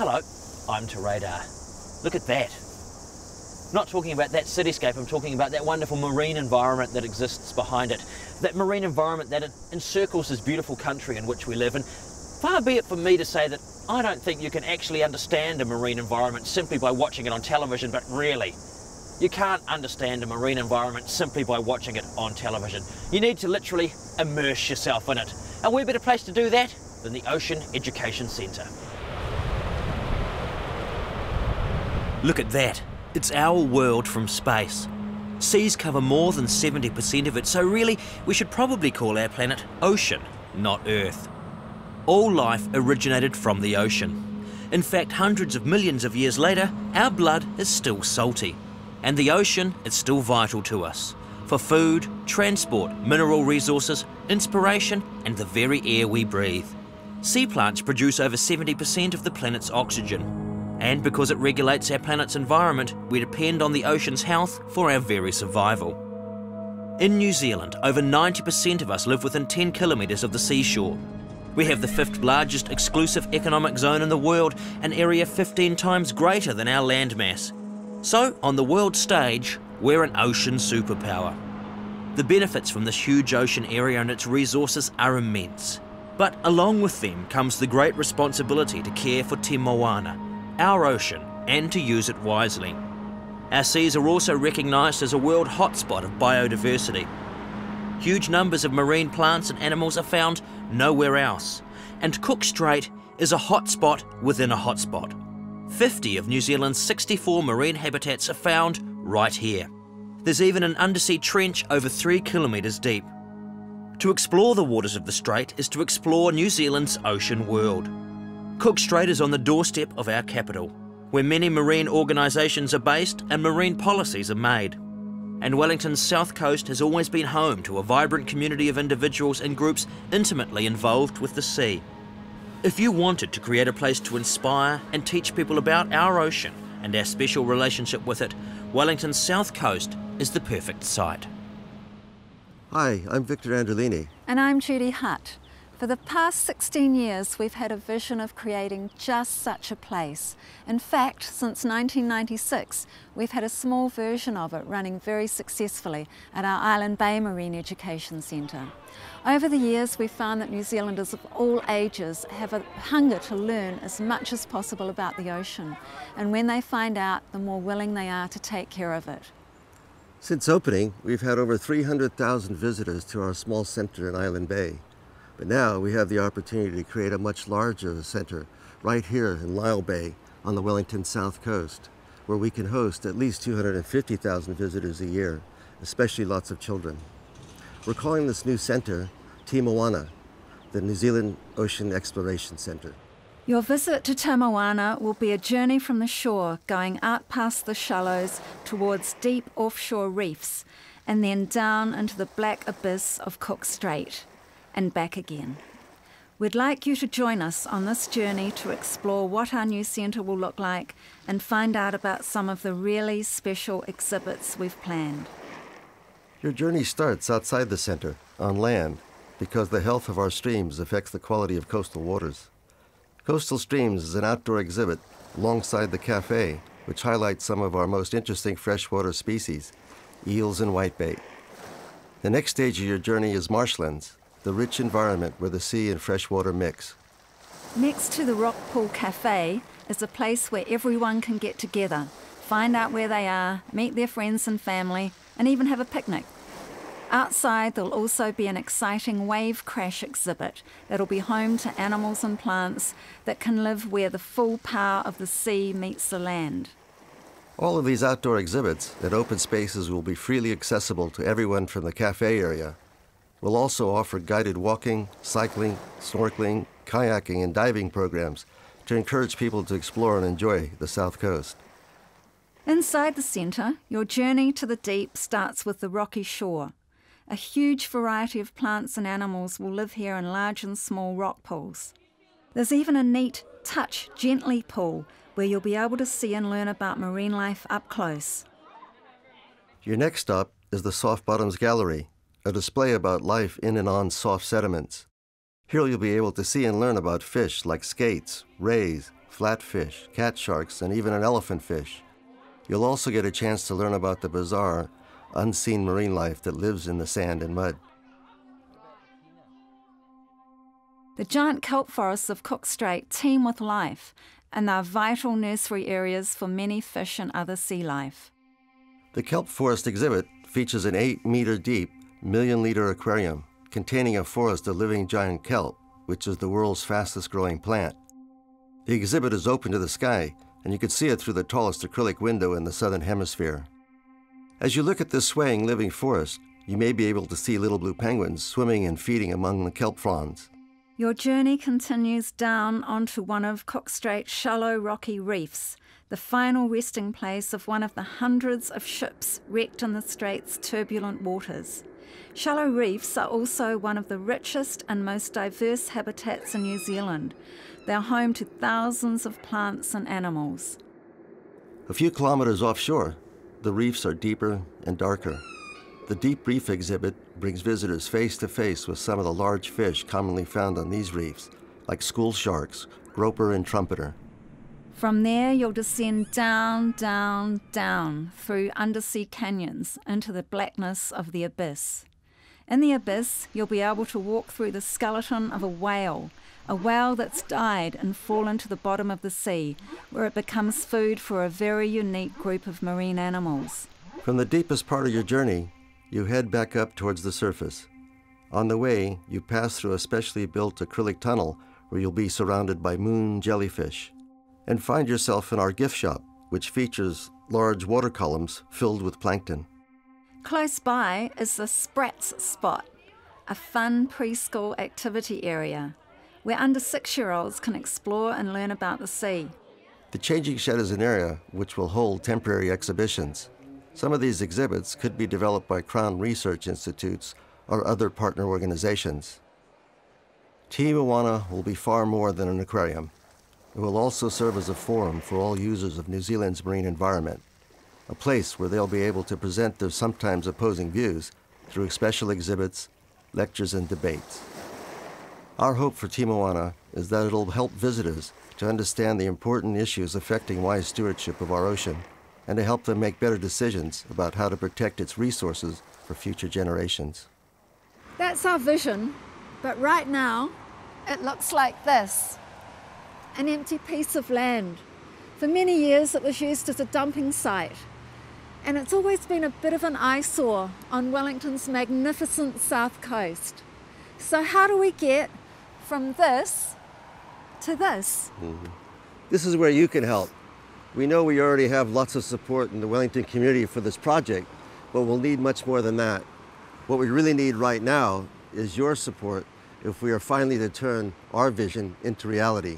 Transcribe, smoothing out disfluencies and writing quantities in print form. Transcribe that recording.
Hello, I'm to Radar. Look at that. I'm not talking about that cityscape, I'm talking about that wonderful marine environment that exists behind it. That marine environment that encircles this beautiful country in which we live. And far be it from me to say that I don't think you can actually understand a marine environment simply by watching it on television, but really, you can't understand a marine environment simply by watching it on television. You need to literally immerse yourself in it. And where better place to do that than the Ocean Education Centre? Look at that. It's our world from space. Seas cover more than 70% of it, so really we should probably call our planet Ocean, not Earth. All life originated from the ocean. In fact, hundreds of millions of years later, our blood is still salty. And the ocean is still vital to us. For food, transport, mineral resources, inspiration, and the very air we breathe. Sea plants produce over 70% of the planet's oxygen. And because it regulates our planet's environment, we depend on the ocean's health for our very survival. In New Zealand, over 90% of us live within 10 kilometres of the seashore. We have the 5th largest exclusive economic zone in the world, an area 15 times greater than our landmass. So, on the world stage, we're an ocean superpower. The benefits from this huge ocean area and its resources are immense. But along with them comes the great responsibility to care for Te Moana, our ocean, and to use it wisely. Our seas are also recognised as a world hotspot of biodiversity. Huge numbers of marine plants and animals are found nowhere else, and Cook Strait is a hotspot within a hotspot. 50 of New Zealand's 64 marine habitats are found right here. There's even an undersea trench over 3 kilometres deep. To explore the waters of the strait is to explore New Zealand's ocean world. Cook Strait is on the doorstep of our capital, where many marine organisations are based and marine policies are made. And Wellington's south coast has always been home to a vibrant community of individuals and groups intimately involved with the sea. If you wanted to create a place to inspire and teach people about our ocean and our special relationship with it, Wellington's south coast is the perfect site. Hi, I'm Victor Androlini. And I'm Judy Hutt. For the past 16 years, we've had a vision of creating just such a place. In fact, since 1996, we've had a small version of it running very successfully at our Island Bay Marine Education Centre. Over the years, we've found that New Zealanders of all ages have a hunger to learn as much as possible about the ocean. And when they find out, the more willing they are to take care of it. Since opening, we've had over 300,000 visitors to our small centre in Island Bay. But now we have the opportunity to create a much larger centre right here in Lyell Bay on the Wellington South Coast, where we can host at least 250,000 visitors a year, especially lots of children. We're calling this new centre Te Moana, the New Zealand Ocean Exploration Centre. Your visit to Te Moana will be a journey from the shore, going out past the shallows towards deep offshore reefs, and then down into the black abyss of Cook Strait, and back again. We'd like you to join us on this journey to explore what our new centre will look like and find out about some of the really special exhibits we've planned. Your journey starts outside the centre, on land, because the health of our streams affects the quality of coastal waters. Coastal Streams is an outdoor exhibit alongside the cafe, which highlights some of our most interesting freshwater species, eels and whitebait. The next stage of your journey is marshlands, the rich environment where the sea and freshwater mix. Next to the Rock Pool Cafe is a place where everyone can get together, find out where they are, meet their friends and family, and even have a picnic. Outside, there'll also be an exciting wave crash exhibit that'll be home to animals and plants that can live where the full power of the sea meets the land. All of these outdoor exhibits and open spaces will be freely accessible to everyone from the cafe area. We'll also offer guided walking, cycling, snorkeling, kayaking, and diving programs to encourage people to explore and enjoy the South Coast. Inside the centre, your journey to the deep starts with the rocky shore. A huge variety of plants and animals will live here in large and small rock pools. There's even a neat touch gently pool where you'll be able to see and learn about marine life up close. Your next stop is the Soft Bottoms Gallery, a display about life in and on soft sediments. Here you'll be able to see and learn about fish like skates, rays, flatfish, cat sharks, and even an elephant fish. You'll also get a chance to learn about the bizarre, unseen marine life that lives in the sand and mud. The giant kelp forests of Cook Strait teem with life, and they're vital nursery areas for many fish and other sea life. The kelp forest exhibit features an 8-meter deep, million-liter aquarium containing a forest of living giant kelp, which is the world's fastest growing plant. The exhibit is open to the sky, and you can see it through the tallest acrylic window in the southern hemisphere. As you look at this swaying living forest, you may be able to see little blue penguins swimming and feeding among the kelp fronds. Your journey continues down onto one of Cook Strait's shallow rocky reefs, the final resting place of one of the hundreds of ships wrecked in the strait's turbulent waters. Shallow reefs are also one of the richest and most diverse habitats in New Zealand. They're home to thousands of plants and animals. A few kilometers offshore, the reefs are deeper and darker. The Deep Reef exhibit brings visitors face to face with some of the large fish commonly found on these reefs, like school sharks, grouper, and trumpeter. From there, you'll descend down, down, down through undersea canyons into the blackness of the abyss. In the abyss, you'll be able to walk through the skeleton of a whale that's died and fallen to the bottom of the sea, where it becomes food for a very unique group of marine animals. From the deepest part of your journey, you head back up towards the surface. On the way, you pass through a specially built acrylic tunnel where you'll be surrounded by moon jellyfish, and find yourself in our gift shop, which features large water columns filled with plankton. Close by is the Sprats Spot, a fun preschool activity area where under 6-year-olds can explore and learn about the sea. The Changing Shed is an area which will hold temporary exhibitions. Some of these exhibits could be developed by Crown Research Institutes or other partner organizations. Team Moana will be far more than an aquarium. It will also serve as a forum for all users of New Zealand's marine environment, a place where they'll be able to present their sometimes opposing views through special exhibits, lectures, and debates. Our hope for Team Moana is that it'll help visitors to understand the important issues affecting wise stewardship of our ocean, and to help them make better decisions about how to protect its resources for future generations. That's our vision, but right now it looks like this. An empty piece of land. For many years it was used as a dumping site, and it's always been a bit of an eyesore on Wellington's magnificent south coast. So how do we get from this to this? This is where you can help. We know we already have lots of support in the Wellington community for this project, but we'll need much more than that. What we really need right now is your support if we are finally to turn our vision into reality.